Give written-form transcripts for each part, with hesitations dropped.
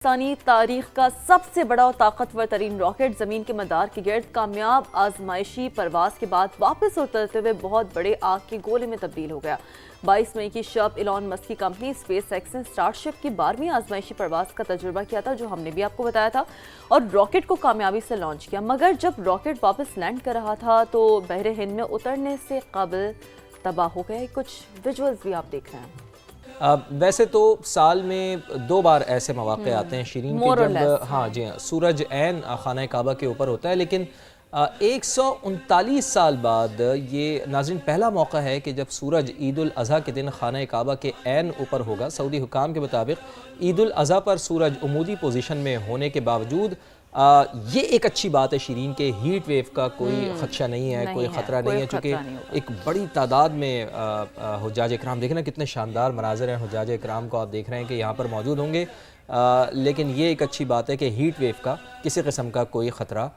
पाकिस्तानी तारीख का सबसे बड़ा और ताकतवर तरीन रॉकेट जमीन के मदार के गिर्द कामयाब आजमाइशी परवाज के बाद वापस उतरते हुए बहुत बड़े आग के गोले में तब्दील हो गया। 22 मई की शब इलॉन मस्क की कंपनी स्पेस एक्स ने स्टारशिप की 12वीं आजमाइशी परवाज का तजुर्बा किया था, जो हमने भी आपको बताया था, और रॉकेट को कामयाबी से लॉन्च किया। मगर जब रॉकेट वापस लैंड कर रहा था तो बहरे हिंद में उतरने से कबल तबाह हो गए। कुछ विजुअल्स भी आप देख रहे हैं। वैसे तो साल में 2 बार ऐसे मौके आते हैं शीरीन के जब हाँ जी हाँ सूरज ऐन खाना काबा के ऊपर होता है, लेकिन 139 साल बाद ये नाज़रीन पहला मौका है कि जब सूरज ईद उल अज़हा के दिन खाना काबा के ऐन ऊपर होगा। सऊदी हुकाम के मुताबिक ईद उल अज़हा पर सूरज उमूदी पोजीशन में होने के बावजूद ये एक अच्छी बात है शीरीन के हीट वेव का कोई खदशा नहीं है, कोई ख़तरा नहीं है, चूँकि एक बड़ी तादाद में हुज्जाज इकराम देखें ना कितने शानदार मनाज़र हैं। हुज्जाज इकराम को आप देख रहे हैं कि यहाँ पर मौजूद होंगे, लेकिन ये एक अच्छी बात है कि हीट वेव का किसी किस्म का कोई ख़तरा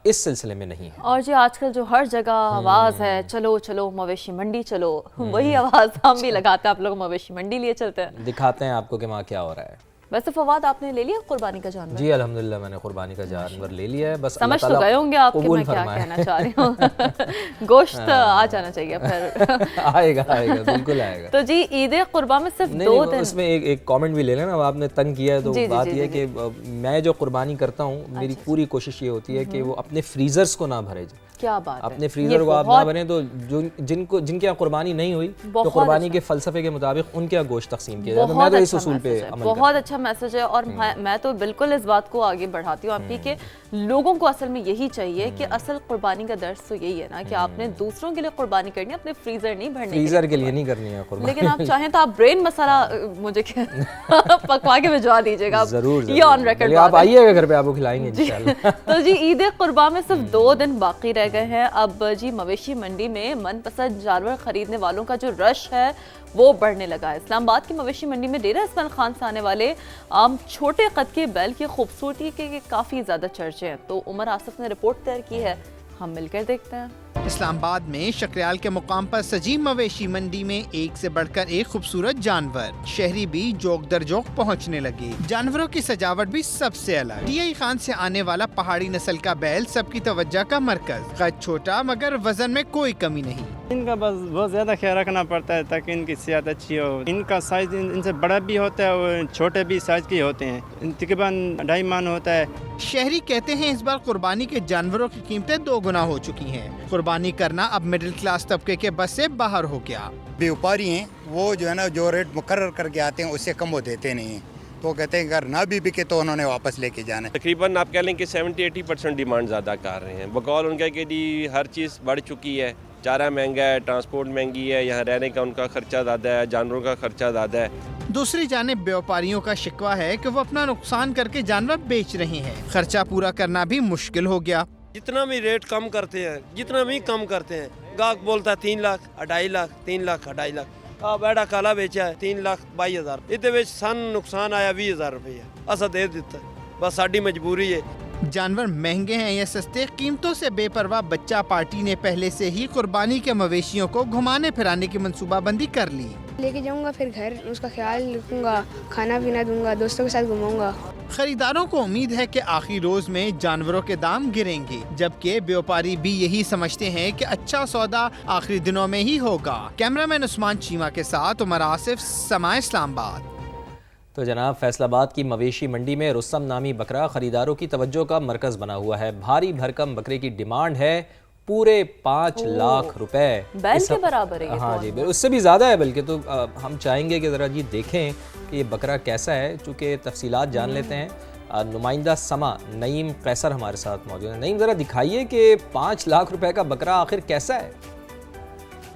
इस सिलसिले में नहीं है। और जी आजकल जो हर जगह आवाज़ है चलो चलो मवेशी मंडी चलो, वही आवाज़ हम भी लगाते हैं। आप लोग मवेशी मंडी लिए चलते हैं, दिखाते हैं आपको कि वहाँ क्या हो रहा है। वैसे फवाद आपने ले लिया कुर्बानी का जानवर? जी अल्हम्दुलिल्लाह मैंने कुर्बानी का जानवर ले लिया है। बस समझ तो गए होंगे आप कि मैं क्या कहना चाह रही हूँ। गोश्त आ जाना चाहिए फिर। आएगा आएगा बिल्कुल आएगा। तो जी ईद कुर्बा में सिर्फ 2 दिन। इसमें एक कमेंट भी ले लेना, आपने तंग किया है तो बात यह है कि मैं जो कुर्बानी करता हूँ मेरी पूरी कोशिश ये होती है कि वो अपने फ्रीजर्स को ना भरे। क्या बात अपने फ्रीजर को आप ना बने तो जिनके यहाँ कुर्बानी नहीं हुई तो कुर्बानी के फलसफे के मुताबिक उनके यहाँ गोश्त तकसीम किया जाए। तो मैं तो इस उसूल पे अमल बहुत अच्छा मैसेज है और मैं तो बिल्कुल इस बात को आगे बढ़ाती हूँ आपकी कि लोगों को असल में यही चाहिए कि असल कुर्बानी का दर्स तो यही है ना कि आपने दूसरों के लिए कुर्बानी करनी है, अपने फ्रीजर नहीं भरने, फ्रीजर के लिए नहीं करनी है कुर्बानी। लेकिन आप चाहें तो आप ब्रेन मसाला मुझे पकवा के भिजवा दीजिएगा जरूर, ये ऑन रिकॉर्ड। आप आइएगा घर पे, आपको खिलाएंगे इंशाल्लाह। तो जी ईद कुर्बा में सिर्फ 2 दिन बाकी रह गए हैं। अब जी मवेशी मंडी में मनपसंद जानवर खरीदने वालों का जो रश है वो बढ़ने लगा है। इस्लामाबाद की मवेशी मंडी में डेरा इस्माइल खान से आने वाले छोटे कद के बैल की खूबसूरती के काफ़ी ज़्यादा चर्चे हैं। तो उमर आसिफ ने रिपोर्ट तैयार की है, हम मिलकर देखते हैं। इस्लामाबाद में शक्रियाल के मुकाम पर सजी मवेशी मंडी में एक से बढ़कर एक खूबसूरत जानवर, शहरी भी जोक दर जोक पहुँचने लगे। जानवरों की सजावट भी सबसे अलग। टीआई खान से आने वाला पहाड़ी नस्ल का बैल सबकी तवज्जो का मरकज। कद छोटा मगर वजन में कोई कमी नहीं। इनका बस बहुत ज्यादा ख्याल रखना पड़ता है ताकि इनकी सेहत अच्छी हो। इनका साइज इनसे बड़ा भी होता है और छोटे भी साइज के होते हैं। तकरीबन 2.5 मन होता है। शहरी कहते हैं इस बार कुर्बानी के जानवरों की कीमतें 2 गुना हो चुकी हैं। कुर्बानी करना अब मिडिल क्लास तबके के बस से बाहर हो गया। व्यापारी हैं वो जो है ना जो रेट मुकर्रर करके आते हैं उससे कम वो देते नहीं हैं, तो कहते हैं अगर ना भी बिके तो उन्होंने वापस लेके जाना है। तकरीबन आप कह लें कि 70-80% डिमांड ज़्यादा कर रहे हैं। बकौल उनका कि जी हर चीज़ बढ़ चुकी है, चारा महंगा है, ट्रांसपोर्ट महंगी है, यहाँ रहने का उनका खर्चा ज़्यादा है, जानवरों का खर्चा ज़्यादा है। दूसरी जानिब व्यापारियों का शिकवा है कि वो अपना नुकसान करके जानवर बेच रहे हैं। खर्चा पूरा करना भी मुश्किल हो गया। जितना भी रेट कम करते हैं, जितना भी कम करते हैं, गाहक बोलता है 3 लाख 2.5 लाख 3 लाख 2.5 लाख। बैठा काला बेचा है 3,22,000, इतने सन नुकसान आया 20,000 रुपये। असा दे देता है, बस साड़ी मजबूरी है। जानवर महंगे हैं या सस्ते, कीमतों से बेपरवाह बच्चा पार्टी ने पहले से ही कुर्बानी के मवेशियों को घुमाने फिराने की मंसूबाबंदी कर ली। लेके जाऊंगा फिर घर, उसका ख्याल रखूंगा, खाना पीना दूंगा, दोस्तों के साथ घुमाऊंगा। खरीदारों को उम्मीद है कि आखिरी रोज में जानवरों के दाम गिरेंगे, जबकि व्यापारी भी यही समझते हैं कि अच्छा सौदा आखिरी दिनों में ही होगा। कैमरामैन उस्मान चीमा के साथ उमर आसिफ, समाए इस्लामाबाद। तो जनाब फैसलाबाद की मवेशी मंडी में रुस्तम नामी बकरा खरीदारों की तवज्जो का मरकज बना हुआ है। भारी भरकम बकरे की डिमांड है पूरे 5 लाख रुपए, बैल के बराबर है। हाँ जी उससे भी ज़्यादा है बल्कि। तो हम चाहेंगे कि ज़रा जी देखें कि ये बकरा कैसा है, चूँकि तफसीलात जान लेते हैं। नुमाइंदा समा नईम कैसर हमारे साथ मौजूद है। नईम ज़रा दिखाइए कि 5 लाख रुपए का बकरा आखिर कैसा है।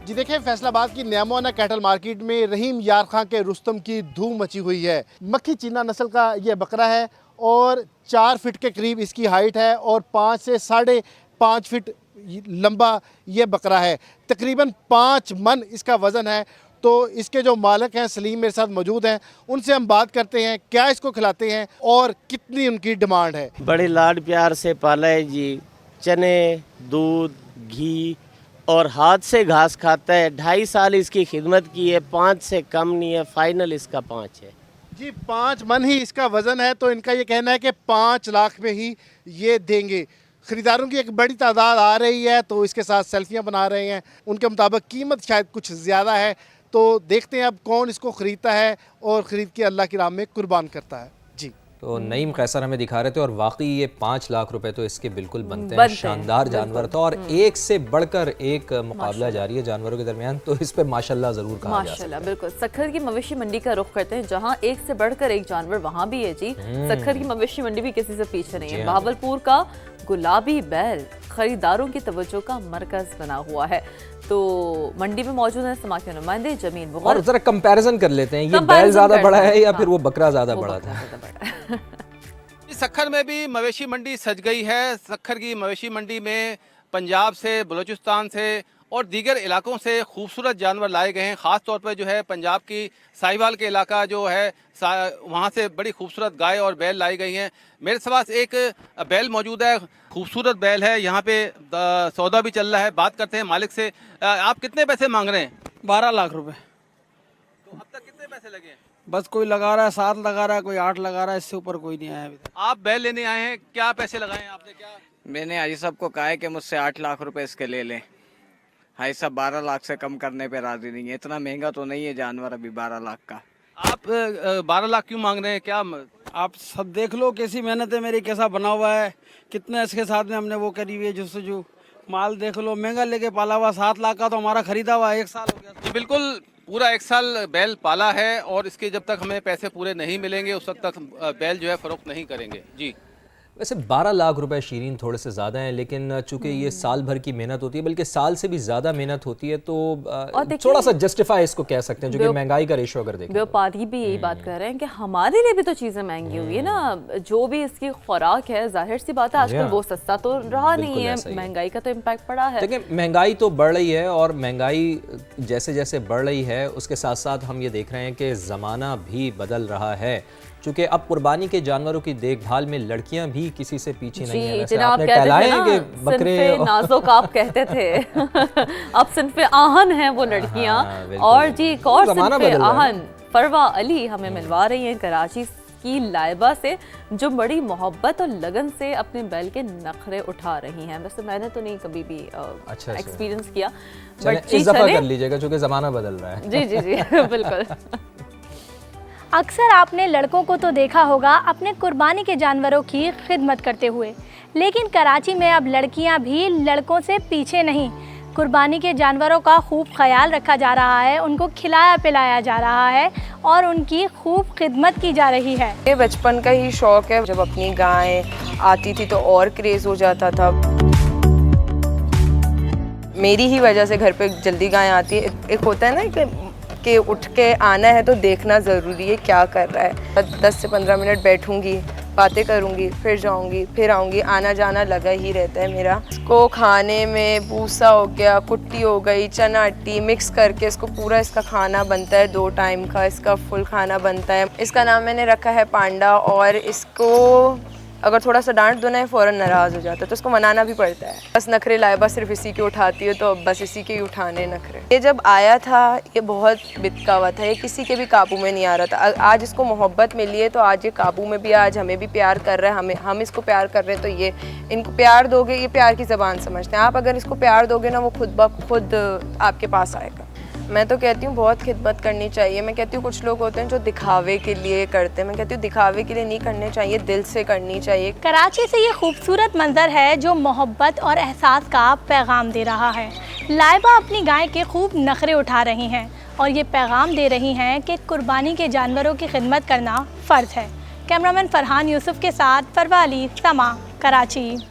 जी देखें, फैसलाबाद की न्यामोना कैटल मार्केट में रहीम यार खां के रुस्तम की धूम मची हुई है। मक्खी चीना नस्ल का ये बकरा है और 4 फीट के करीब इसकी हाइट है और 5 से 5.5 फीट लंबा ये बकरा है। तकरीबन 5 मन इसका वज़न है। तो इसके जो मालिक हैं सलीम मेरे साथ मौजूद हैं, उनसे हम बात करते हैं क्या इसको खिलाते हैं और कितनी उनकी डिमांड है। बड़े लाड प्यार से पाला है जी, चने, दूध, घी और हाथ से घास खाता है। 2.5 साल इसकी खिदमत की है, 5 से कम नहीं है, फाइनल इसका 5 है। जी 5 मन ही इसका वज़न है, तो इनका ये कहना है कि 5 लाख में ही ये देंगे। ख़रीदारों की एक बड़ी तादाद आ रही है, तो इसके साथ सेल्फियां बना रहे हैं। उनके मुताबिक कीमत शायद कुछ ज़्यादा है, तो देखते हैं अब कौन इसको ख़रीदता है और ख़रीद के अल्लाह की राह में कुर्बान करता है। जी तो नईम कैसर हमें दिखा रहे थे और वाकई ये 5 लाख रुपए तो इसके बिल्कुल बनते हैं। शानदार जानवर था और एक से बढ़कर एक मुकाबला जारी है जानवरों के दरमियान, तो इस पे माशाल्लाह जरूर कहा जा सकता है। माशाल्लाह, बिल्कुल। सक्खर की मवेशी मंडी का रुख करते हैं जहां एक से बढ़कर एक जानवर वहां भी है जी। सक्खर की मवेशी मंडी भी किसी से पीछे नहीं है। बहावलपुर का गुलाबी बैल खरीदारों की तवज्जो का मरकज बना हुआ है। तो मंडी में मौजूद है समा के नुमाइंदे जमीन और जरा कंपैरिजन कर लेते हैं, ये बैल ज्यादा बड़ा है या फिर वो बकरा ज्यादा बड़ा था। सक्खर में भी मवेशी मंडी सज गई है। सक्खर की मवेशी मंडी में पंजाब से, बलूचिस्तान से और दीगर इलाकों से खूबसूरत जानवर लाए गए हैं। ख़ास तौर पर जो है पंजाब की साहिवाल के इलाका जो है वहाँ से बड़ी खूबसूरत गाय और बैल लाई गई हैं। मेरे पास एक बैल मौजूद है, खूबसूरत बैल है। यहाँ पे सौदा भी चल रहा है, बात करते हैं मालिक से। आप कितने पैसे मांग रहे हैं? 12 लाख रुपए। तो अब तक कितने पैसे लगे हैं? बस कोई लगा रहा है 7 लगा रहा है, कोई 8 लगा रहा है, इससे ऊपर कोई नहीं आया अभी तक। आप बैल लेने आए हैं, क्या पैसे लगाए हैं आपने? क्या मैंने हाजी साहब को कहा है कि मुझसे 8 लाख रुपए इसके ले लें। हाजी साहब 12 लाख से कम करने पे राजी नहीं है। इतना महंगा तो नहीं है जानवर अभी 12 लाख का। आप 12 लाख क्यों मांग रहे हैं? क्या आप सब देख लो कैसी मेहनत है मेरी, कैसा बना हुआ है, कितने इसके साथ में हमने वो करी हुई है जस्तजू। माल देख लो, महंगा लेके पाला हुआ। 7 लाख का तो हमारा खरीदा हुआ 1 साल हो गया। जी बिल्कुल, पूरा 1 साल बैल पाला है और इसके जब तक हमें पैसे पूरे नहीं मिलेंगे उस वक्त तक बैल जो है फरोख्त नहीं करेंगे। जी वैसे 12 लाख रुपए शीरीन थोड़े से ज़्यादा हैं, लेकिन चूंकि ये साल भर की मेहनत होती है, बल्कि साल से भी ज़्यादा मेहनत होती है, तो थोड़ा सा जस्टिफाई इसको कह सकते हैं, जो कि महंगाई का रेशो अगर देखें। व्यापारी भी यही बात कर रहे हैं कि हमारे लिए भी तो चीज़ें महंगी हुई है ना। जो भी इसकी खुराक है, जाहिर सी बात है आजकल वो सस्ता तो रहा नहीं है, महंगाई का तो इम्पैक्ट पड़ा है। देखिए महंगाई तो बढ़ रही है और महंगाई जैसे जैसे बढ़ रही है उसके साथ साथ हम ये देख रहे हैं कि ज़माना भी बदल रहा है। चूँकि अब कुर्बानी के जानवरों की देखभाल में लड़कियां भी किसी से पीछे नहीं है। वैसे आपने कहलाए हैं कि बकरे नाजुक आप कहते थे अब सिन्फे आहन हैं वो लड़कियां। और जी एक और सिन्फे आहन फरवा अली हमें मिलवा रही हैं कराची की लाइबा से, जो बड़ी मोहब्बत और लगन से अपने बैल के नखरे उठा रही हैं। वैसे मैंने तो नहीं कभी भी एक्सपीरियंस किया, बट इस दफा कर लीजिएगा चूँकि ज़माना बदल रहा है। जी जी जी बिल्कुल। अक्सर आपने लड़कों को तो देखा होगा अपने कुर्बानी के जानवरों की खिदमत करते हुए, लेकिन कराची में अब लड़कियां भी लड़कों से पीछे नहीं। कुर्बानी के जानवरों का खूब ख्याल रखा जा रहा है, उनको खिलाया पिलाया जा रहा है और उनकी खूब खिदमत की जा रही है। ये बचपन का ही शौक़ है। जब अपनी गाय आती थी तो और क्रेज़ हो जाता था। मेरी ही वजह से घर पे जल्दी गाय आती है। एक होता है ना कि उठ के आना है तो देखना ज़रूरी है क्या कर रहा है। 10 से 15 मिनट बैठूंगी, बातें करूंगी, फिर जाऊंगी, फिर आऊंगी, आना जाना लगा ही रहता है मेरा। इसको खाने में भूसा हो गया, कुट्टी हो गई, चना अट्टी मिक्स करके इसको पूरा इसका खाना बनता है। 2 टाइम का इसका फुल खाना बनता है। इसका नाम मैंने रखा है पांडा। और इसको अगर थोड़ा सा डांट दो ना फ़ौरन नाराज़ हो जाता है, तो उसको मनाना भी पड़ता है। बस नखरे लाइबा सिर्फ इसी के उठाती है, तो बस इसी के ही उठाने नखरे। ये जब आया था ये बहुत बितका हुआ था, ये किसी के भी काबू में नहीं आ रहा था। आज इसको मोहब्बत मिली है तो आज ये काबू में भी, आज हमें भी प्यार कर रहा है, हम इसको प्यार कर रहे हैं। तो ये इनको प्यार दोगे, ये प्यार की ज़बान समझते हैं। आप अगर इसको प्यार दोगे ना, वो खुद ब खुद आपके पास आएगा। मैं तो कहती हूँ बहुत खिदमत करनी चाहिए। मैं कहती हूँ कुछ लोग होते हैं जो दिखावे के लिए करते हैं, मैं कहती हूँ दिखावे के लिए नहीं करने चाहिए, दिल से करनी चाहिए। कराची से ये खूबसूरत मंजर है जो मोहब्बत और एहसास का पैगाम दे रहा है। लाइबा अपनी गाय के खूब नखरे उठा रही हैं और ये पैगाम दे रही हैं कि कुर्बानी के जानवरों की खिदमत करना फ़र्ज़ है। कैमरामैन फरहान यूसुफ के साथ फरवा अली, समा, कराची।